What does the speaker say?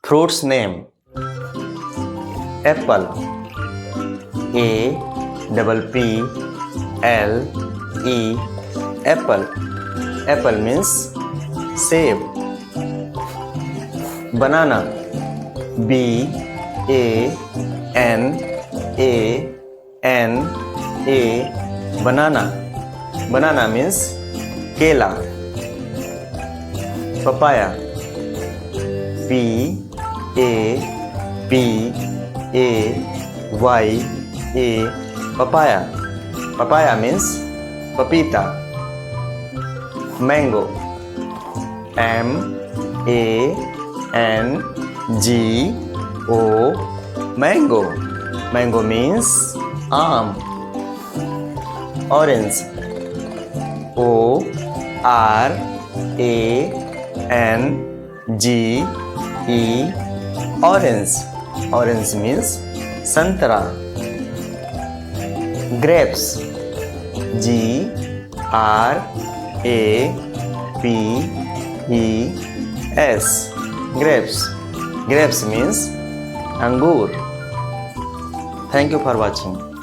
Fruits name: apple. A double P L E, apple. Apple means सेब. Banana. B A N A N A, banana. Banana means केला. Papaya. P A P A Y A, papaya. Papaya means papita. Mango. M A N G O, mango. Mango means आम. Orange. O R A N G E, orange. Orange means संतरा. Grapes. G R A P E S, grapes. Grapes means अंगूर. Thank you for watching.